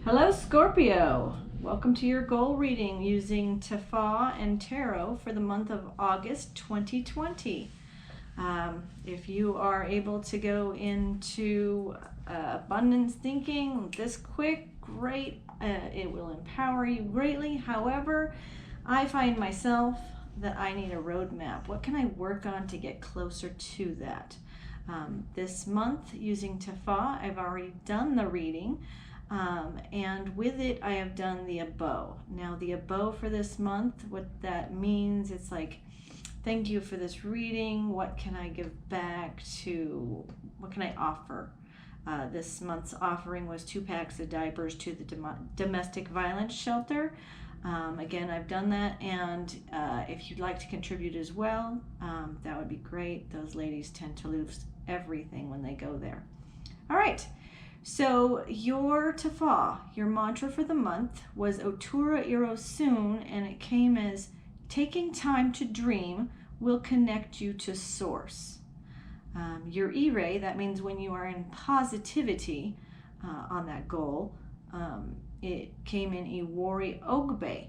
Hello, Scorpio. Welcome to your goal reading using Dafa and Tarot for the month of August 2020. If you are able to go into abundance thinking this quick, great. It will empower you greatly. However, I find myself that I need a roadmap. What can I work on to get closer to that? This month using Dafa, I've already done the reading. And with it, I have done the abo. Now, the abo for this month, what that means, it's like, thank you for this reading. What can I give back to, what can I offer? This month's offering was 2 packs of diapers to the domestic violence shelter. Again, I've done that, and if you'd like to contribute as well, that would be great. Those ladies tend to lose everything when they go there. All right. So your Dafa, your mantra for the month was Otura Iro Soon, and it came as taking time to dream will connect you to source. Your Ire, that means when you are in positivity on that goal, it came in Iwori Ogbe.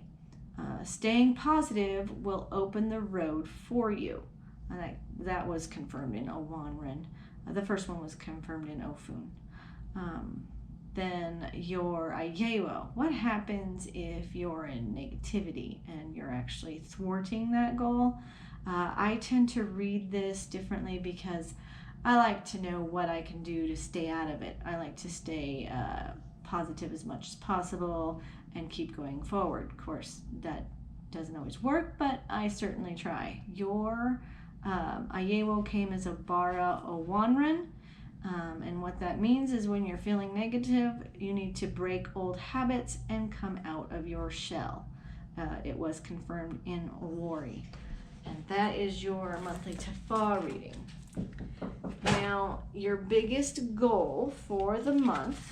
Staying positive will open the road for you. And that was confirmed in Owanren. The first one was confirmed in Ofun. Then your Ayewo. What happens if you're in negativity and you're actually thwarting that goal? I tend to read this differently because I like to know what I can do to stay out of it. I like to stay positive as much as possible and keep going forward. Of course, that doesn't always work, but I certainly try. Your Ayewo came as a Bara Owanren. And what that means is when you're feeling negative, you need to break old habits and come out of your shell. It was confirmed in Owori. And that is your monthly Dafa reading. Now, your biggest goal for the month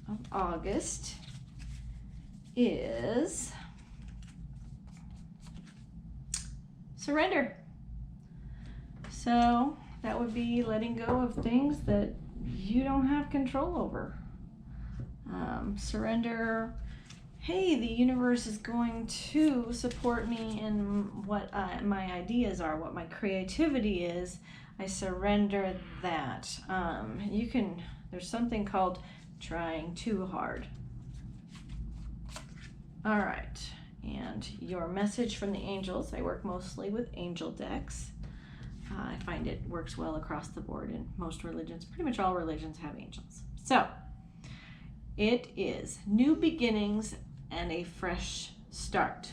of August is surrender. So that would be letting go of things that you don't have control over. Surrender. Hey, the universe is going to support me in what my ideas are, what my creativity is. I surrender that. There's something called trying too hard. All right, and your message from the angels. I work mostly with angel decks. I find it works well across the board in most religions. Pretty much all religions have angels. So, it is new beginnings and a fresh start.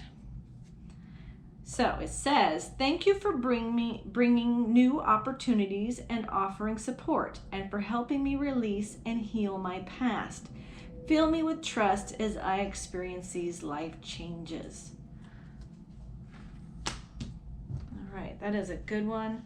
So, it says, thank you for bringing new opportunities and offering support, and for helping me release and heal my past. Fill me with trust as I experience these life changes. Right, that is a good one.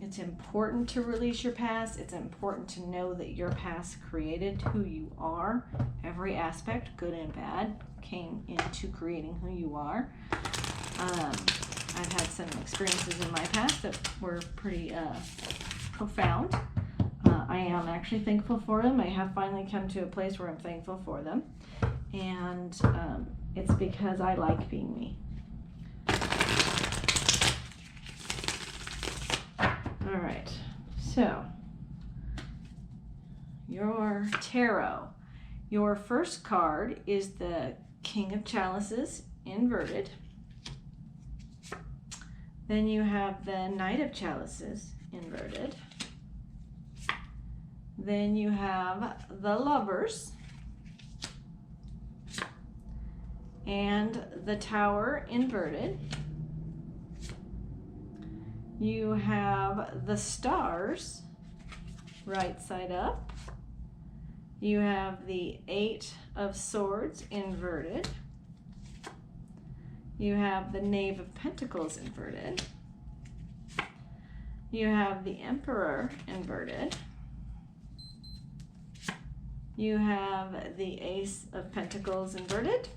It's important to release your past. It's important to know that your past created who you are. Every aspect, good and bad, came into creating who you are. I've had some experiences in my past that were pretty profound. I am actually thankful for them. I have finally come to a place where I'm thankful for them. And it's because I like being me. All right, so your tarot. Your first card is the King of Chalices inverted. Then you have the Knight of Chalices inverted. Then you have the Lovers and the Tower inverted. You have the Stars right side up. You have the 8 of Swords inverted. You have the Knave of Pentacles inverted. You have the Emperor inverted. You have the Ace of Pentacles inverted.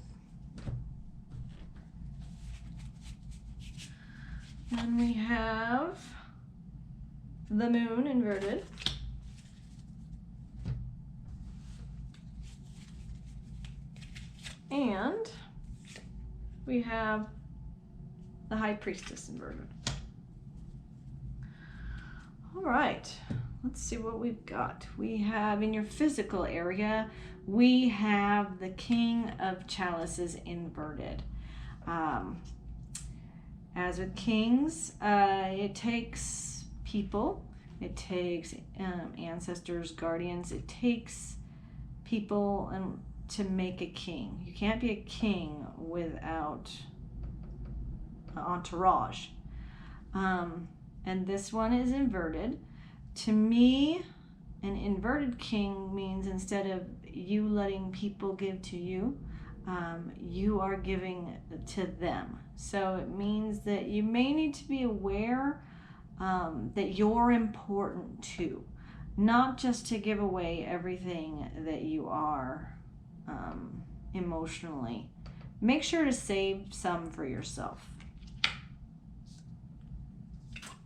And we have the Moon inverted. And we have the High Priestess inverted. All right, let's see what we've got. We have in your physical area, we have the King of Chalices inverted. As with kings, it takes people, it takes ancestors, guardians, it takes people to make a king. You can't be a king without an entourage. And this one is inverted. To me, an inverted king means instead of you letting people give to you, you are giving to them. So it means that you may need to be aware that you're important too, not just to give away everything that you are emotionally. Make sure to save some for yourself.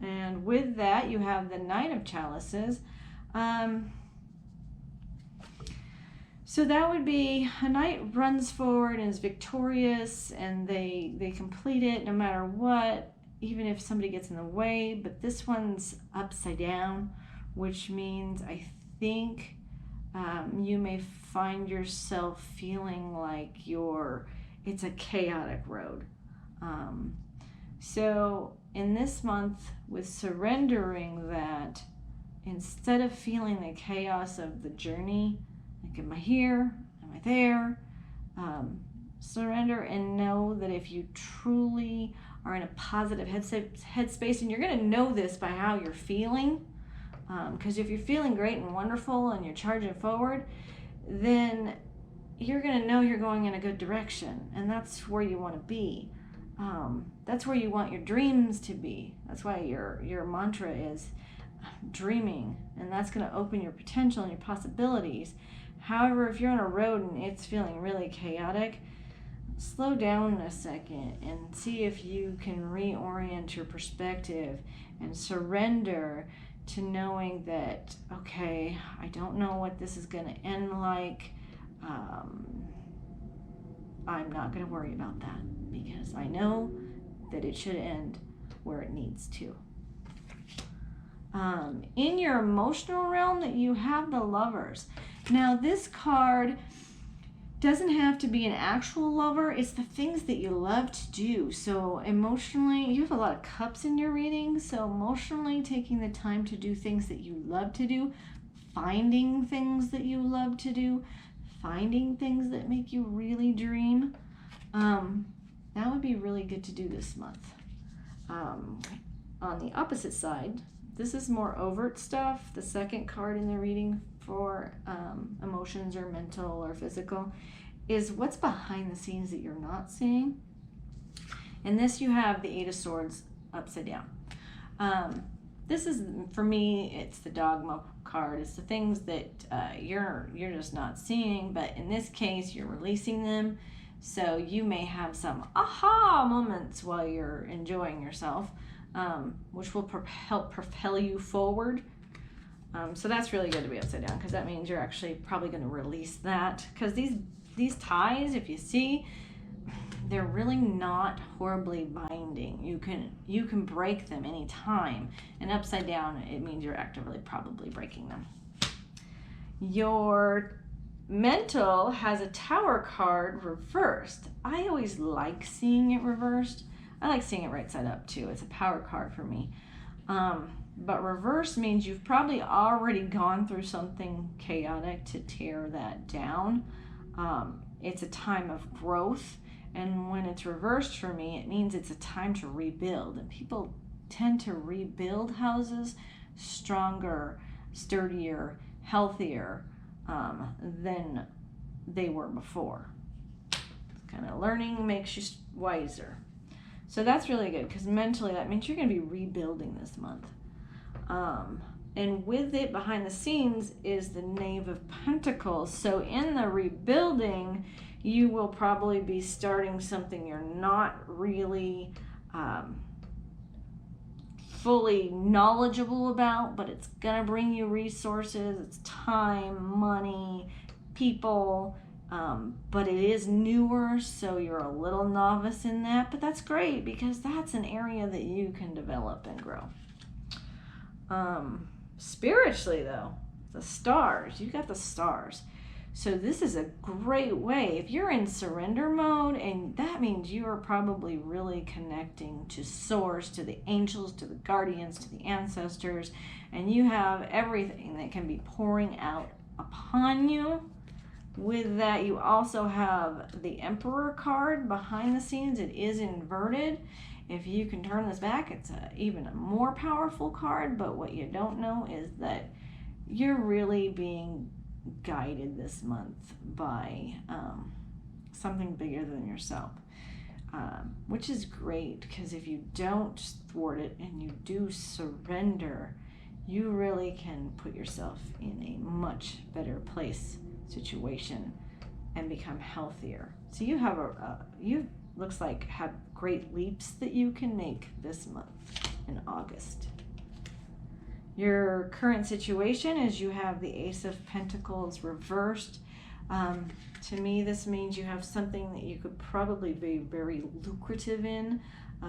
And with that, you have the Knight of Chalices. So that would be a knight runs forward and is victorious, and they complete it no matter what, even if somebody gets in the way. But this one's upside down, which means I think you may find yourself feeling like it's a chaotic road. So in this month, with surrendering that, instead of feeling the chaos of the journey, like, am I here? Am I there? Surrender and know that if you truly are in a positive headspace, and you're going to know this by how you're feeling, because if you're feeling great and wonderful and you're charging forward, then you're going to know you're going in a good direction, and that's where you want to be. That's where you want your dreams to be. That's why your mantra is dreaming, and that's going to open your potential and your possibilities. However, if you're on a road and it's feeling really chaotic, slow down a second and see if you can reorient your perspective and surrender to knowing that, okay, I don't know what this is going to end like. I'm not going to worry about that because I know that it should end where it needs to. In your emotional realm, that you have the Lovers. Now, this card doesn't have to be an actual lover. It's the things that you love to do. So emotionally, you have a lot of cups in your reading. So emotionally, taking the time to do things that you love to do, finding things that you love to do, finding things that make you really dream. That would be really good to do this month. On the opposite side, this is more overt stuff. The second card in the reading for emotions or mental or physical is what's behind the scenes that you're not seeing. And this, you have the Eight of Swords upside down. This is, for me, it's the dogma card. It's the things that you're just not seeing, but in this case, you're releasing them. So you may have some aha moments while you're enjoying yourself, which will help propel you forward. So that's really good to be upside down, because that means you're actually probably going to release that. Because these ties, if you see, they're really not horribly binding. You can break them anytime. And upside down, it means you're actively probably breaking them. Your mental has a Tower card reversed. I always like seeing it reversed. I like seeing it right side up too. It's a power card for me. But reverse means you've probably already gone through something chaotic to tear that down. It's a time of growth. And when it's reversed for me, it means it's a time to rebuild. And people tend to rebuild houses stronger, sturdier, healthier than they were before. Kind of learning makes you wiser. So that's really good, because mentally that means you're going to be rebuilding this month. And with it behind the scenes is the Knave of Pentacles. So in the rebuilding, you will probably be starting something you're not really fully knowledgeable about, but it's going to bring you resources. It's time, money, people. But it is newer, so you're a little novice in that, but that's great because that's an area that you can develop and grow. Spiritually though, the stars, you got the stars. So this is a great way, if you're in surrender mode, and that means you are probably really connecting to source, to the angels, to the guardians, to the ancestors, and you have everything that can be pouring out upon you. With that, you also have the Emperor card behind the scenes. It is inverted. If you can turn this back, it's even a more powerful card, but what you don't know is that you're really being guided this month by something bigger than yourself, which is great, because if you don't thwart it and you do surrender, you really can put yourself in a much better place, situation, and become healthier. So you have you looks like have great leaps that you can make this month in August. Your current situation is you have the Ace of Pentacles reversed. To me, this means you have something that you could probably be very lucrative in,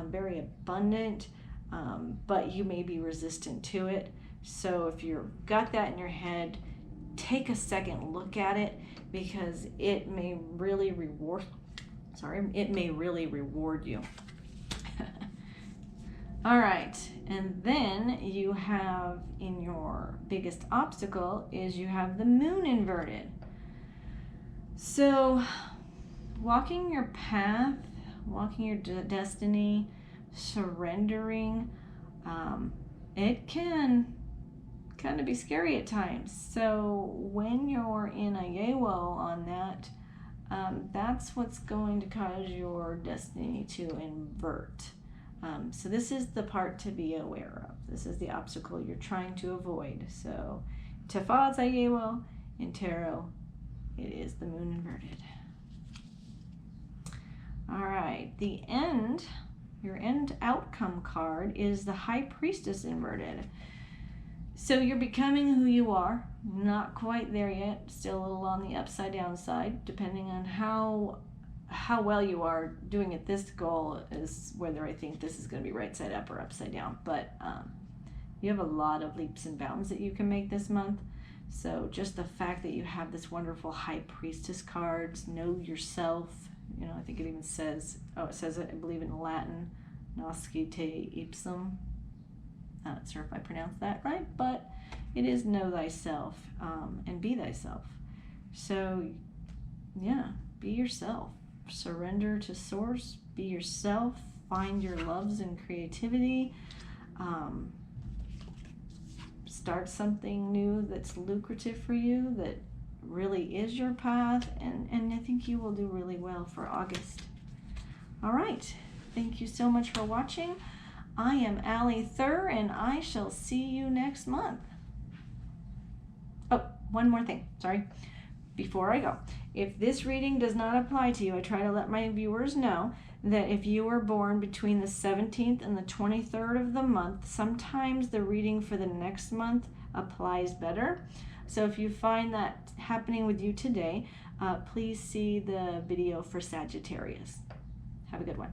very abundant, but you may be resistant to it. So if you've got that in your head, take a second look at it, because it may really reward you. All right, and then you have, in your biggest obstacle, is you have the moon inverted. So walking your path, walking your destiny, surrendering, it can kind of be scary at times. So when you're in a Yewo on that, that's what's going to cause your destiny to invert. So this is the part to be aware of. This is the obstacle you're trying to avoid. So Tafa is Yewo, in tarot, it is the moon inverted. All right, your end outcome card is the High Priestess inverted. So you're becoming who you are, not quite there yet, still a little on the upside down side, depending on how well you are doing at this goal is whether I think this is going to be right side up or upside down. But you have a lot of leaps and bounds that you can make this month. So just the fact that you have this wonderful High Priestess cards, know yourself, I think it even says, it says it, I believe in Latin, Nosce te ipsum. Not sure if I pronounced that right, but it is know thyself, and be thyself. So yeah, be yourself. Surrender to source, be yourself, find your loves and creativity, start something new that's lucrative for you, that really is your path, and I think you will do really well for August. All right, thank you so much for watching. I am Allie Thur, and I shall see you next month. Oh, one more thing, sorry. Before I go, if this reading does not apply to you, I try to let my viewers know that if you were born between the 17th and the 23rd of the month, sometimes the reading for the next month applies better. So if you find that happening with you today, please see the video for Sagittarius. Have a good one.